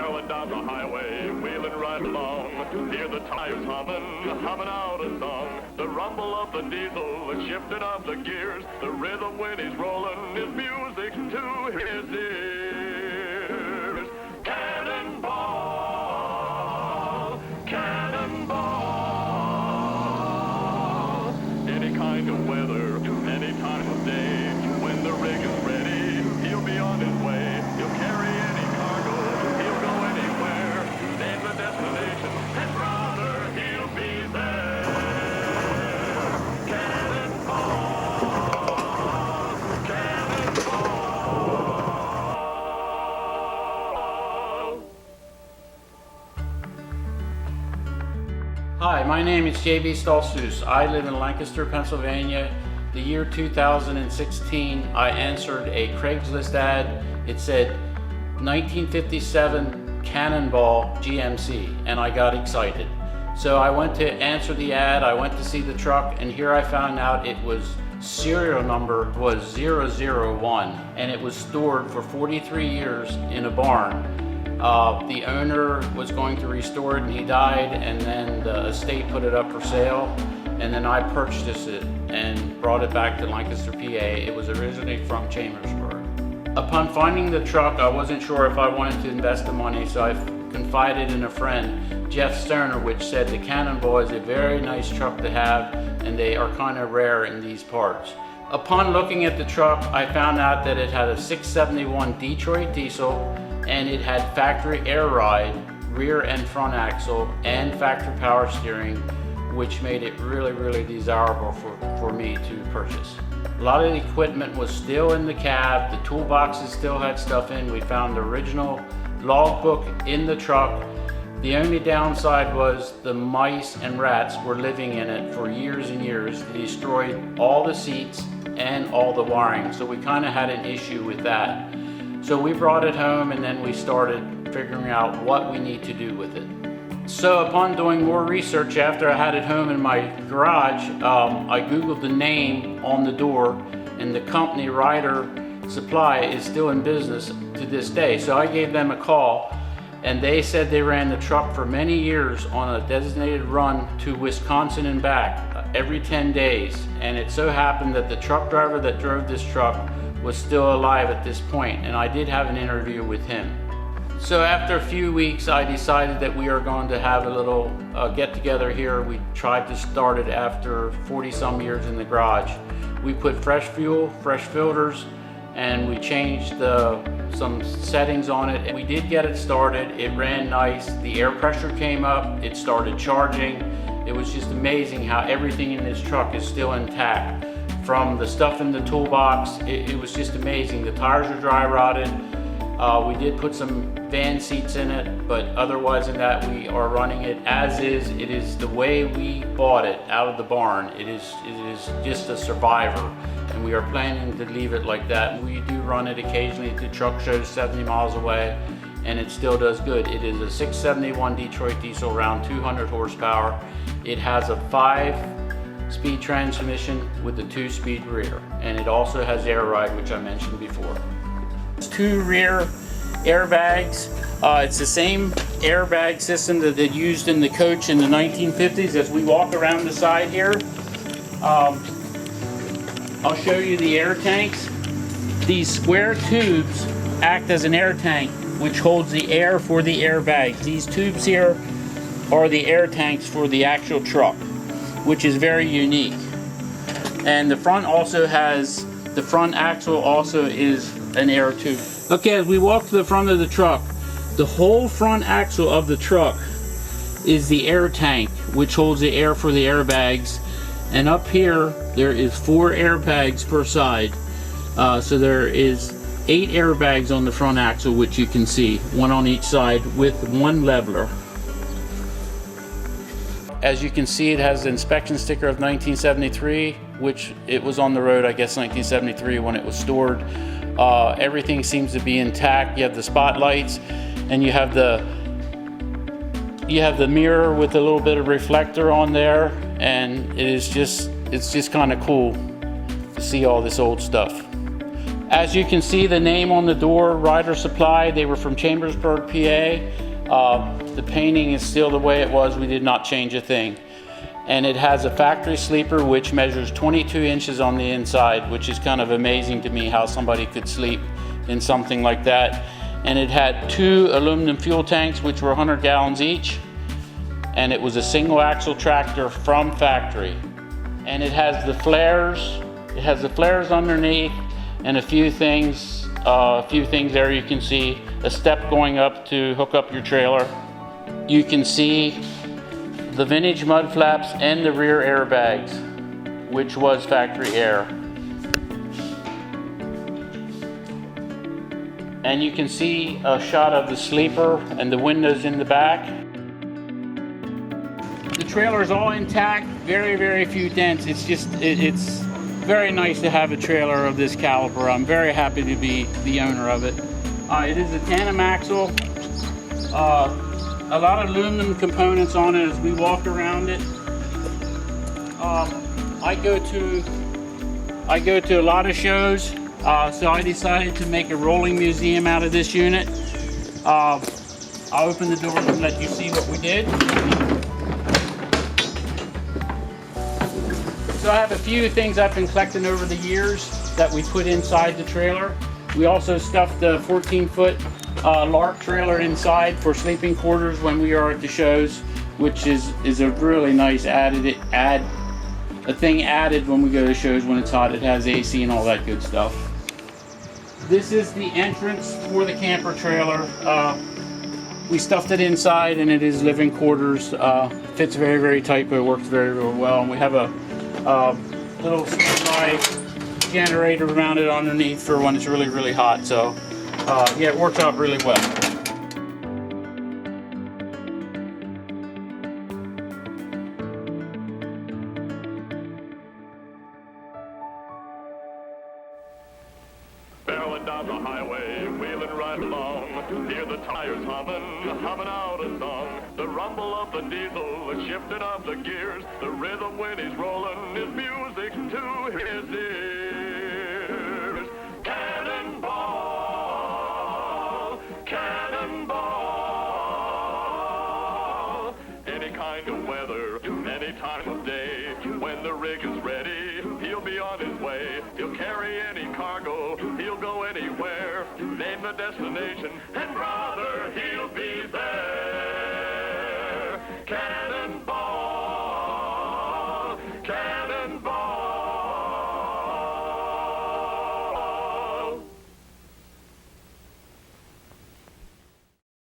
barreling down the highway, wheeling right along. Hear the tires humming out a song. The rumble of the diesel, the shifting of the gears, the rhythm when he's rolling is music to his ears. Cannonball, cannonball. Any kind of weather, any time of day, when the rig is ready, he'll be on his way. He'll carry any cargo, he'll go anywhere. Name the destination, and brother, he'll be there. Cannonball, cannonball. Hi, my name is JBS. I live in Lancaster, Pennsylvania. The year 2016, I answered a Craigslist ad. It said 1957 Cannonball GMC, and I got excited. So I went to answer the ad, I went to see the truck, and here I found out it was serial number was 001, and it was stored for 43 years in a barn. The owner was going to restore it and he died, and then the estate put it up for sale, and then I purchased it and brought it back to Lancaster, PA. It was originally from Chambersburg. Upon finding the truck, I wasn't sure if I wanted to invest the money, so I confided in a friend, Jeff Stoner, which said the Cannonball is a very nice truck to have, and they are kind of rare in these parts. Upon looking at the truck, I found out that it had a 671 Detroit diesel, and it had factory air ride, rear and front axle, and factory power steering, which made it really desirable for me to purchase. A lot of the equipment was still in the cab, the toolboxes still had stuff in. We found the original logbook in the truck. The only downside was the mice and rats were living in it for years and years. They destroyed all the seats and all the wiring, so we kind of had an issue with that. So we brought it home, and then we started figuring out what we need to do with it. So upon doing more research after I had it home in my garage, I Googled the name on the door, and the company Ryder Supply is still in business to this day. So I gave them a call, and they said they ran the truck for many years on a designated run to Wisconsin and back every 10 days. And it so happened that the truck driver that drove this truck was still alive at this point, and I did have an interview with him. So after a few weeks, I decided that we are going to have a little get together here. We tried to start it after 40 some years in the garage. We put fresh fuel, fresh filters, and we changed some settings on it. We did get it started. It ran nice. The air pressure came up. It started charging. It was just amazing how everything in this truck is still intact. From the stuff in the toolbox, it was just amazing. The tires are dry rotted. We did put some van seats in it, but otherwise than that, we are running it as is. It is the way we bought it out of the barn. It is just a survivor, and we are planning to leave it like that. We do run it occasionally to truck shows 70 miles away, and it still does good. It is a 671 Detroit diesel, around 200 horsepower. It has a 5-speed transmission with a 2-speed rear, and it also has air ride, which I mentioned before. 2 rear airbags. It's the same airbag system that they used in the coach in the 1950s. As we walk around the side here, I'll show you the air tanks. These square tubes act as an air tank, which holds the air for the airbags. These tubes here are the air tanks for the actual truck, which is very unique. And the front also has, the front axle also is an air tube. Okay, as we walk to the front of the truck, the whole front axle of the truck is the air tank, which holds the air for the airbags. And up here, there is 4 airbags per side. So there is 8 airbags on the front axle, which you can see, 1 on each side with 1 leveler. As you can see, it has the inspection sticker of 1973, which it was on the road, I guess, 1973 when it was stored. Everything seems to be intact. You have the spotlights, and you have the mirror with a little bit of reflector on there, and it's just kind of cool to see all this old stuff. As you can see, the name on the door, Rider Supply, they were from Chambersburg, PA. The painting is still the way it was. We did not change a thing. And it has a factory sleeper which measures 22 inches on the inside, which is kind of amazing to me how somebody could sleep in something like that. And it had 2 aluminum fuel tanks which were 100 gallons each. And it was a single axle tractor from factory. And it has the flares. It has the flares underneath and a few things there you can see. A step going up to hook up your trailer. You can see the vintage mud flaps and the rear airbags, which was factory air. And you can see a shot of the sleeper and the windows in the back. The trailer is all intact, very few dents. It's very nice to have a trailer of this caliber. I'm very happy to be the owner of it. It is a tandem axle. A lot of aluminum components on it as we walk around it. I go to a lot of shows, so I decided to make a rolling museum out of this unit. I'll open the door and let you see what we did. So I have a few things I've been collecting over the years that we put inside the trailer. We also stuffed a 14-foot Lark trailer inside for sleeping quarters when we are at the shows, which is a really nice thing added when we go to shows when it's hot. It has AC and all that good stuff. This is the entrance for the camper trailer. We stuffed it inside and it is living quarters. Fits very tight, but it works very well. And we have a little standby generator mounted underneath for when it's really hot. So yeah, it works out really well. Barreling down the highway, wheeling right along. Hear the tires humming out a song. The rumble of the diesel, the shifting of the gears. The rhythm when he's rolling is music to his ears. Cannonball, cannonball. Any kind of weather.